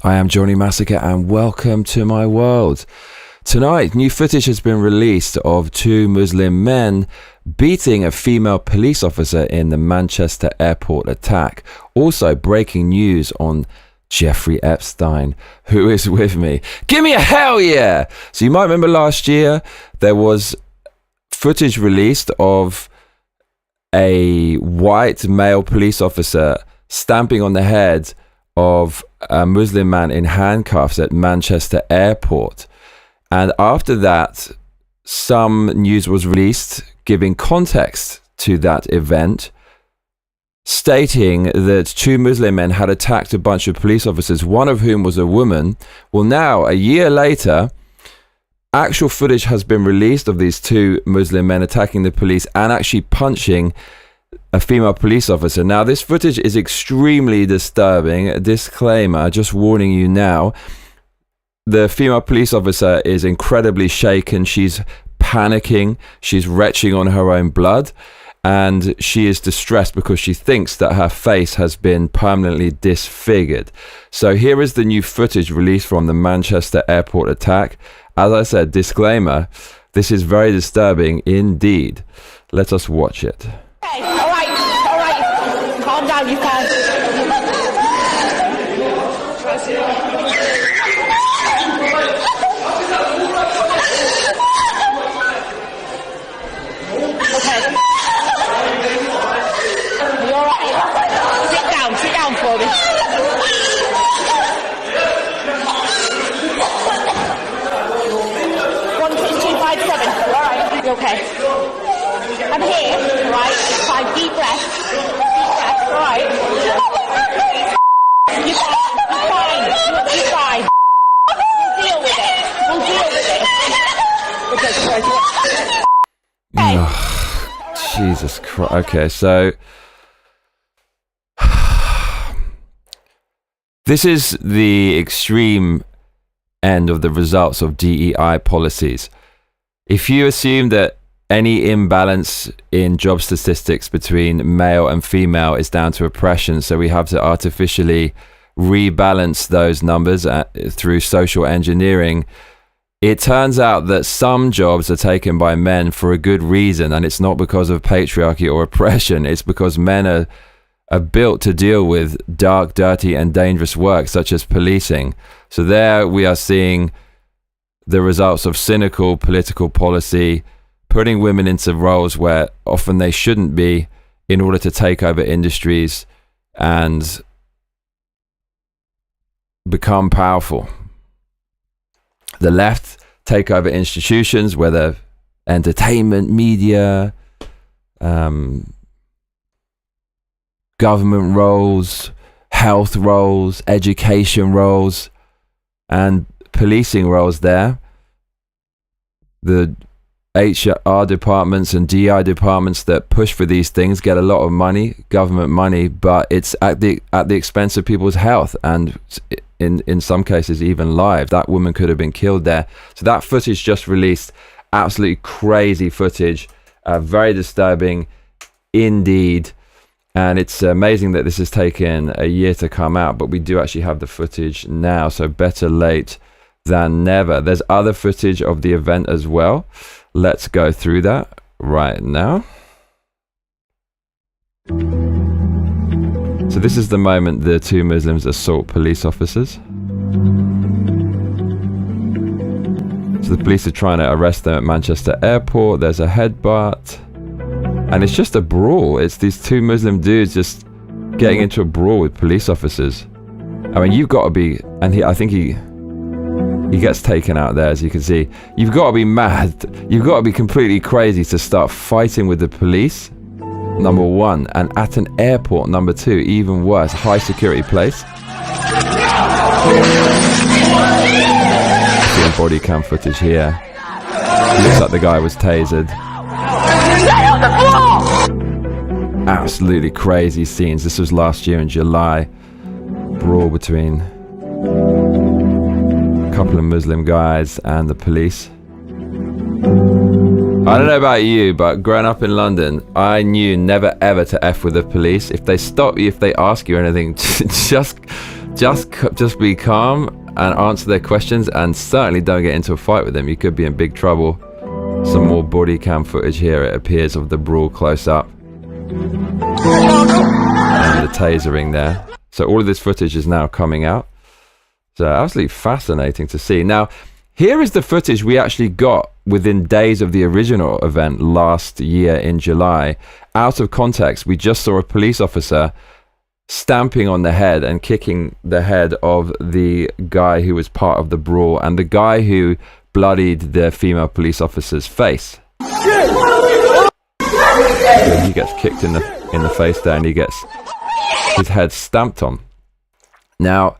I am Johnny Massacre and welcome to my world. Tonight, new footage has been released of two Muslim men beating a female police officer in the Manchester airport attack. Also, breaking news on Jeffrey Epstein, who is with me. Give me a hell yeah! So you might remember last year, there was footage released of a white male police officer stamping on the head of a Muslim man in handcuffs at Manchester airport. And after that, some news was released giving context to that event, stating that two Muslim men had attacked a bunch of police officers, one of whom was a woman. Well, now, a year later, actual footage has been released of these two Muslim men attacking the police and actually punching a female police officer. Now, this footage is extremely disturbing. A disclaimer, just warning you now. The female police officer is incredibly shaken. She's panicking. She's retching on her own blood. And she is distressed because she thinks that her face has been permanently disfigured. So here is the new footage released from the Manchester airport attack. As I said, disclaimer, this is very disturbing indeed. Let us watch it. Okay, all right. Calm down, you can. Okay. You all right? Sit down for me. 12257. All right. You okay? I'm here, right? 5 deep breaths. All right. You're fine. We'll deal with it. Oh, Jesus Christ. Okay, so this is the extreme end of the results of DEI policies. If you assume that any imbalance in job statistics between male and female is down to oppression, so we have to artificially rebalance those numbers through social engineering, it turns out that some jobs are taken by men for a good reason, and it's not because of patriarchy or oppression. It's because men are built to deal with dark, dirty, and dangerous work, such as policing. So there we are seeing the results of cynical political policy, putting women into roles where often they shouldn't be in order to take over industries and become powerful. The left take over institutions, whether entertainment, media, government roles, health roles, education roles, and policing roles there. The HR departments and DI departments that push for these things get a lot of money, government money, but it's at the expense of people's health and in some cases even lives. That woman could have been killed there. So that footage just released, absolutely crazy footage, very disturbing indeed. And it's amazing that this has taken a year to come out, but we do actually have the footage now, so better late than never. There's other footage of the event as well. Let's go through that right now. So this is the moment the two Muslims assault police officers. So the police are trying to arrest them at Manchester airport. There's a headbutt. And it's just a brawl. It's these two Muslim dudes just getting into a brawl with police officers. I mean, you've got to be... And I think he gets taken out there, as you can see. You've got to be mad. You've got to be completely crazy to start fighting with the police, number one. And at an airport, number two, even worse. High security place. Seeing body cam footage here. Looks like the guy was tasered. Absolutely crazy scenes. This was last year in July. Brawl between a couple of Muslim guys and the police. I don't know about you, but growing up in London, I knew never ever to F with the police. If they stop you, if they ask you anything, just be calm and answer their questions, and certainly don't get into a fight with them. You could be in big trouble. Some more body cam footage here, it appears, of the brawl close up. And the tasering there. So all of this footage is now coming out. So absolutely fascinating to see. Now, here is the footage we actually got within days of the original event last year in July. Out of context, we just saw a police officer stamping on the head and kicking the head of the guy who was part of the brawl and the guy who bloodied the female police officer's face. So he gets kicked in the face there, and he gets his head stamped on. Now,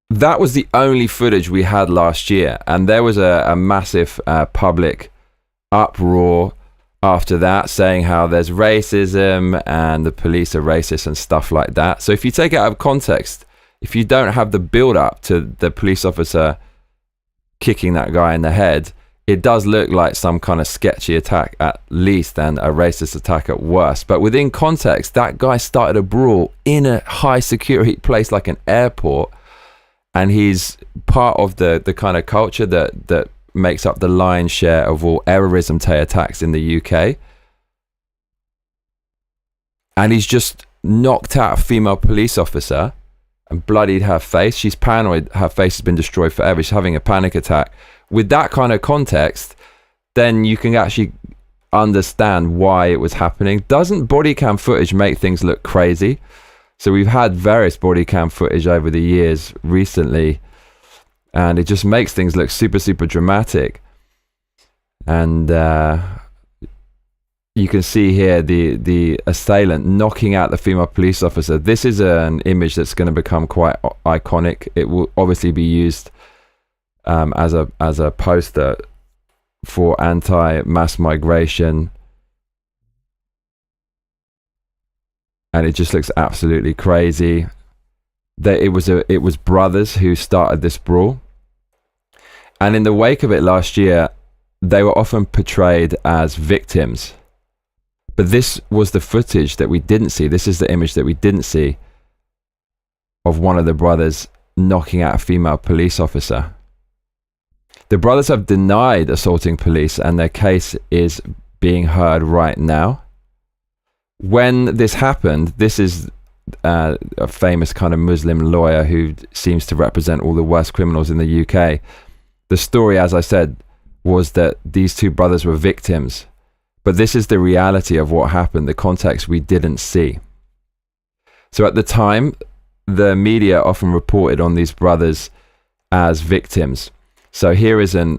that was the only footage we had last year, and there was a massive public uproar after that, saying how there's racism and the police are racist and stuff like that. So if you take it out of context, if you don't have the build up to the police officer kicking that guy in the head, it does look like some kind of sketchy attack at least, and a racist attack at worst. But within context, that guy started a brawl in a high security place like an airport, and he's part of the kind of culture that makes up the lion's share of all terrorism attacks in the UK. And he's just knocked out a female police officer and bloodied her face. She's paranoid her face has been destroyed forever. She's having a panic attack. With that kind of context, then you can actually understand why it was happening. Doesn't body cam footage make things look crazy? So we've had various body cam footage over the years recently, and it just makes things look super, super dramatic. And you can see here the assailant knocking out the female police officer. This is an image that's going to become quite iconic. It will obviously be used as a poster for anti-mass migration, and it just looks absolutely crazy. That it was brothers who started this brawl, and in the wake of it last year, they were often portrayed as victims. But this was the footage that we didn't see. This is the image that we didn't see of one of the brothers knocking out a female police officer. The brothers have denied assaulting police, and their case is being heard right now. When this happened, this is a famous kind of Muslim lawyer who seems to represent all the worst criminals in the UK. The story, as I said, was that these two brothers were victims. But this is the reality of what happened, the context we didn't see. So at the time, the media often reported on these brothers as victims. So here is an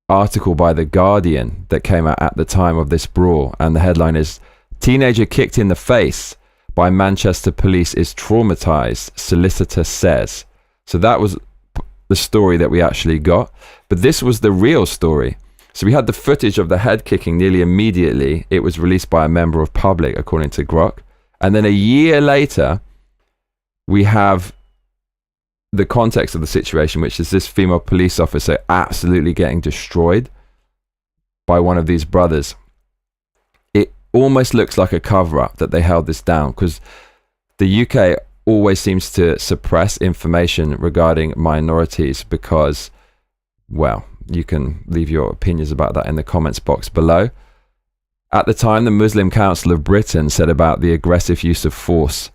article by The Guardian that came out at the time of this brawl, and the headline is, "Teenager kicked in the face by Manchester police is traumatized, solicitor says." So that was the story that we actually got. But this was the real story. So we had the footage of the head kicking nearly immediately. It was released by a member of public, according to Grok. And then a year later, we have the context of the situation, which is this female police officer absolutely getting destroyed by one of these brothers. It almost looks like a cover-up that they held this down, because the UK always seems to suppress information regarding minorities because, well, you can leave your opinions about that in the comments box below. At the time, the Muslim Council of Britain said about the aggressive use of force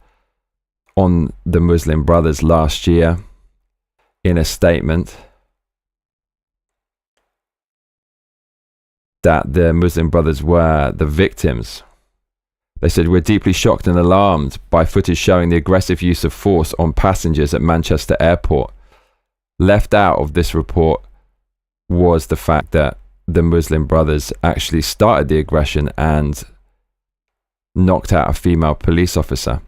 on the Muslim brothers last year in a statement that the Muslim brothers were the victims. They said, "We're deeply shocked and alarmed by footage showing the aggressive use of force on passengers at Manchester Airport." Left out of this report was the fact that the Muslim brothers actually started the aggression and knocked out a female police officer.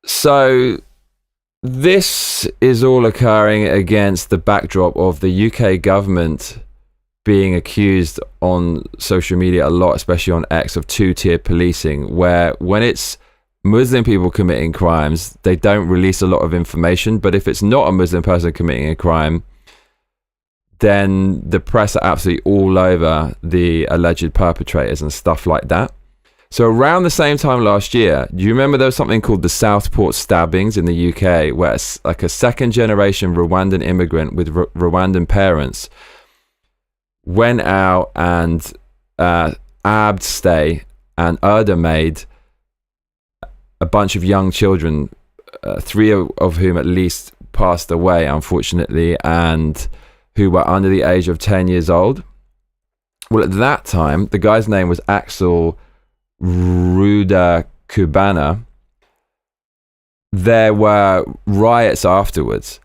So this is all occurring against the backdrop of the UK government being accused on social media a lot, especially on X, of two-tier policing, where when it's Muslim people committing crimes, they don't release a lot of information. But if it's not a Muslim person committing a crime, then the press are absolutely all over the alleged perpetrators and stuff like that. So around the same time last year, do you remember there was something called the Southport stabbings in the UK, where it's like a second generation Rwandan immigrant with Rwandan parents went out and abstay and made a bunch of young children, three of whom at least passed away, unfortunately, and who were under the age of 10 years old. Well, at that time, the guy's name was Axel Ruda Kubana. There were riots afterwards,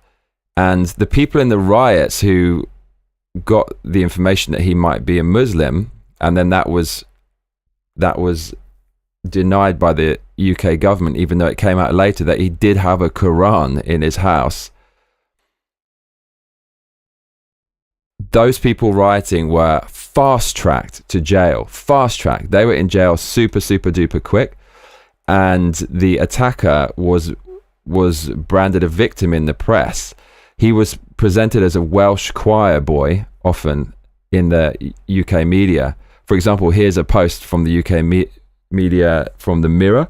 and the people in the riots who got the information that he might be a Muslim, and then that was denied by the UK government, even though it came out later that he did have a Quran in his house. Those people rioting were fast-tracked to jail. Fast-tracked. They were in jail super duper quick, and the attacker was branded a victim in the press. He was presented as a Welsh choir boy, often in the UK media. For example, here's a post from the UK media from the Mirror,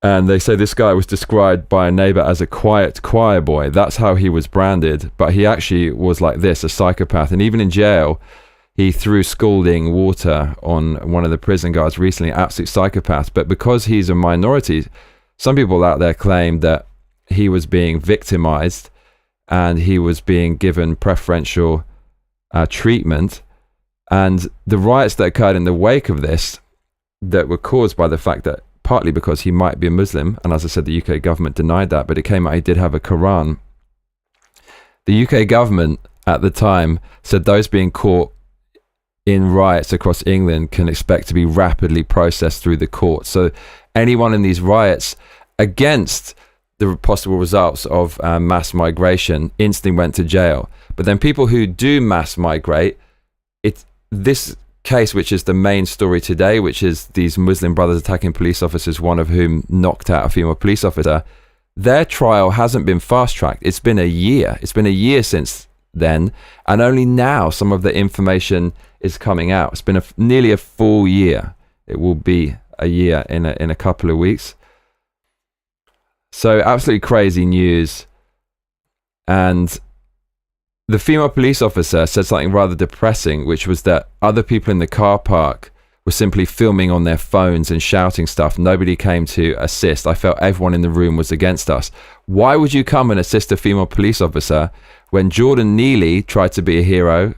and they say this guy was described by a neighbour as a quiet choir boy. That's how he was branded, but he actually was like this, a psychopath. And even in jail, he threw scalding water on one of the prison guards recently, absolute psychopath. But because he's a minority, some people out there claim that he was being victimized and he was being given preferential treatment. And the riots that occurred in the wake of this, that were caused by the fact that partly because he might be a Muslim, and as I said, the UK government denied that, but it came out he did have a Quran. The UK government at the time said those being caught in riots across England can expect to be rapidly processed through the court. So anyone in these riots against the possible results of mass migration instantly went to jail. But then people who do mass migrate, this case, which is the main story today, which is these Muslim brothers attacking police officers, one of whom knocked out a female police officer, their trial hasn't been fast-tracked. It's been a year. It's been a year since then, and only now some of the information is coming out. It's been nearly a full year. It will be a year in a couple of weeks. So absolutely crazy news. And the female police officer said something rather depressing, which was that other people in the car park were simply filming on their phones and shouting stuff. Nobody came to assist. I felt everyone in the room was against us. Why would you come and assist a female police officer when Jordan Neely tried to be a hero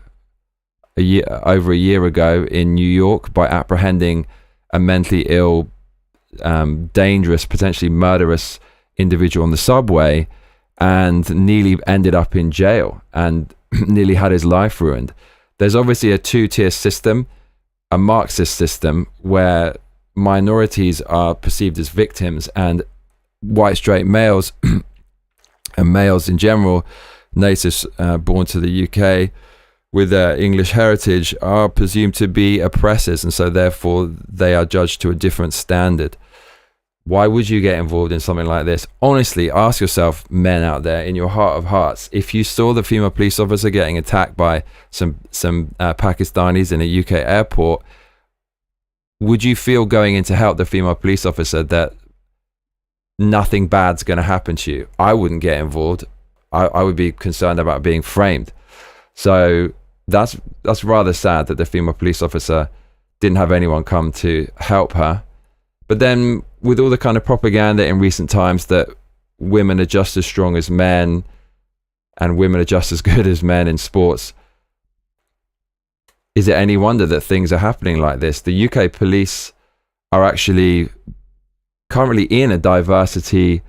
over a year ago in New York by apprehending a mentally ill, dangerous, potentially murderous individual on the subway? And Neely ended up in jail and nearly had his life ruined. There's obviously a two-tier system, a Marxist system, where minorities are perceived as victims, and white straight males and males in general, natives born to the UK with English heritage, are presumed to be oppressors, and so therefore they are judged to a different standard. Why would you get involved in something like this? Honestly, ask yourself, men out there, in your heart of hearts, if you saw the female police officer getting attacked by some Pakistanis in a UK airport, would you feel going in to help the female police officer that nothing bad's going to happen to you? I wouldn't get involved. I would be concerned about being framed. So that's rather sad that the female police officer didn't have anyone come to help her. But then with all the kind of propaganda in recent times that women are just as strong as men and women are just as good as men in sports, is it any wonder that things are happening like this? The UK police are actually currently in a diversity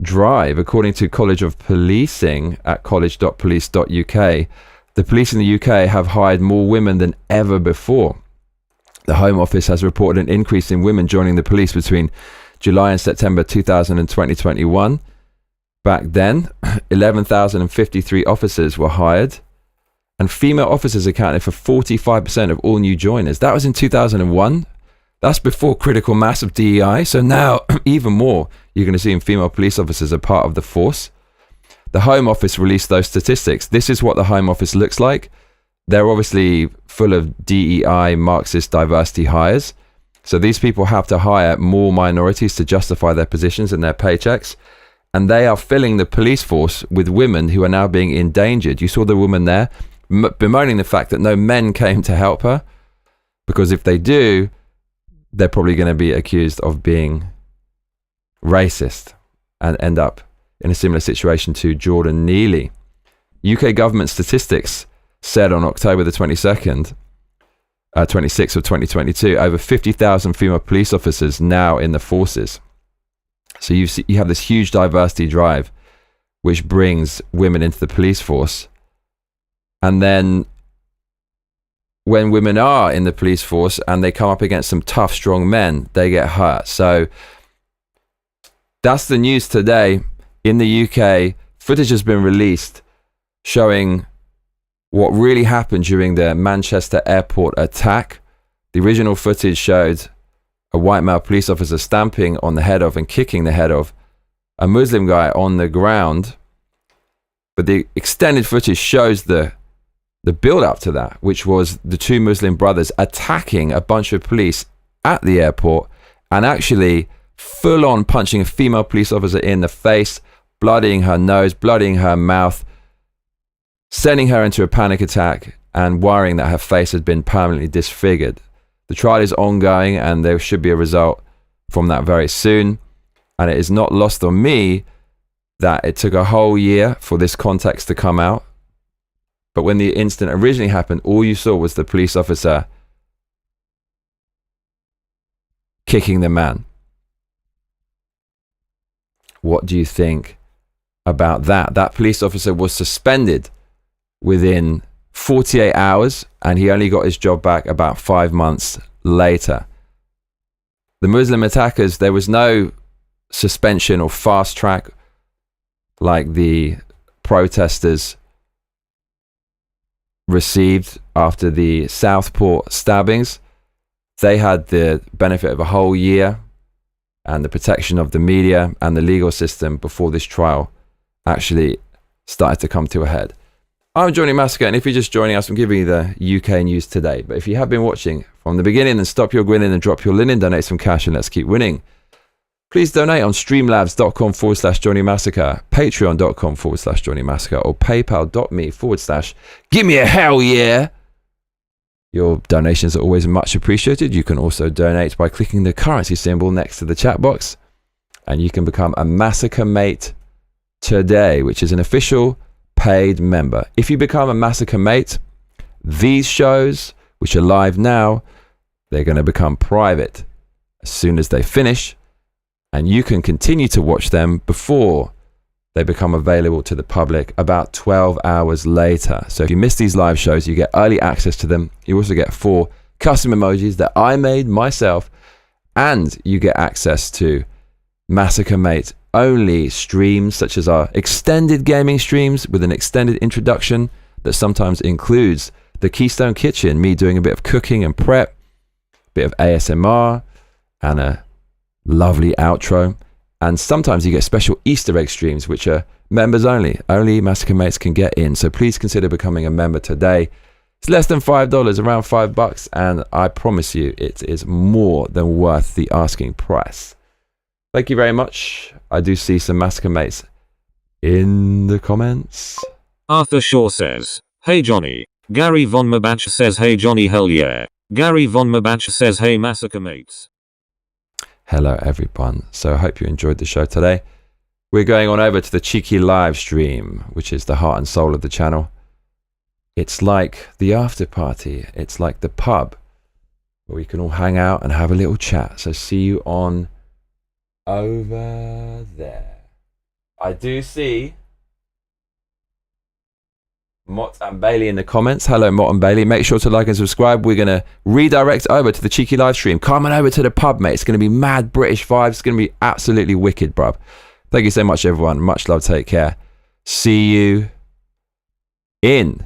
drive. According to College of Policing at college.police.uk, the police in the UK have hired more women than ever before. The Home Office has reported an increase in women joining the police between July and September 2021. Back then, 11,053 officers were hired, and female officers accounted for 45% of all new joiners. That was in 2001. That's before critical mass of DEI. So now, even more, you're going to see female police officers are part of the force. The Home Office released those statistics. This is what the Home Office looks like. They're obviously full of DEI, Marxist diversity hires. So these people have to hire more minorities to justify their positions and their paychecks. And they are filling the police force with women who are now being endangered. You saw the woman there bemoaning the fact that no men came to help her, because if they do, they're probably going to be accused of being racist and end up in a similar situation to Jordan Neely. UK government statistics said on October the 26th of 2022, over 50,000 female police officers now in the forces. So you have this huge diversity drive, which brings women into the police force. And then when women are in the police force and they come up against some tough, strong men, they get hurt. So that's the news today. In the UK, footage has been released showing what really happened during the Manchester airport attack. The original footage showed a white male police officer stamping on the head of and kicking the head of a Muslim guy on the ground. But the extended footage shows the build up to that, which was the two Muslim brothers attacking a bunch of police at the airport and actually full on punching a female police officer in the face, bloodying her nose, bloodying her mouth, sending her into a panic attack and worrying that her face had been permanently disfigured. The trial is ongoing and there should be a result from that very soon. And it is not lost on me that it took a whole year for this context to come out. But when the incident originally happened, all you saw was the police officer kicking the man. What do you think about that? That police officer was suspended within 48 hours and he only got his job back about 5 months later. The Muslim attackers, there was no suspension or fast track like the protesters received after the Southport stabbings. They had the benefit of a whole year and the protection of the media and the legal system before this trial actually started to come to a head. I'm Johnny Massacre, and if you're just joining us, I'm giving you the UK news today. But if you have been watching from the beginning, then stop your grinning and drop your linen, donate some cash, and let's keep winning. Please donate on streamlabs.com/Johnny Massacre, patreon.com/Johnny Massacre, or paypal.me/give me a hell yeah. Your donations are always much appreciated. You can also donate by clicking the currency symbol next to the chat box, and you can become a Massacre Mate today, which is an official paid member. If you become a Massacre Mate, these shows, which are live now, they're going to become private as soon as they finish, and you can continue to watch them before they become available to the public about 12 hours later. So if you miss these live shows, you get early access to them. You also get 4 custom emojis that I made myself, and you get access to Massacre Mate only streams, such as our extended gaming streams with an extended introduction that sometimes includes the Keystone Kitchen, me doing a bit of cooking and prep, a bit of ASMR, and a lovely outro. And sometimes you get special Easter egg streams, which are members only. Only Massacre Mates can get in. So please consider becoming a member today. It's less than $5, around $5, and I promise you it is more than worth the asking price. Thank you very much. I do see some Massacre Mates in the comments. Arthur Shaw says, "Hey Johnny." Gary Von Mabach says, "Hey Johnny, hell yeah." Gary Von Mabach says, "Hey Massacre Mates." Hello everyone. So I hope you enjoyed the show today. We're going on over to the cheeky live stream, which is the heart and soul of the channel. It's like the after party. It's like the pub where we can all hang out and have a little chat. So see you on over there. I do see Mott and Bailey in the comments. Hello Mott and Bailey. Make sure to like and subscribe. We're going to redirect over to the cheeky live stream. Come on over to the pub, mate. It's going to be mad British vibes. It's going to be absolutely wicked, bruv. Thank you so much, everyone. Much love. Take care. See you in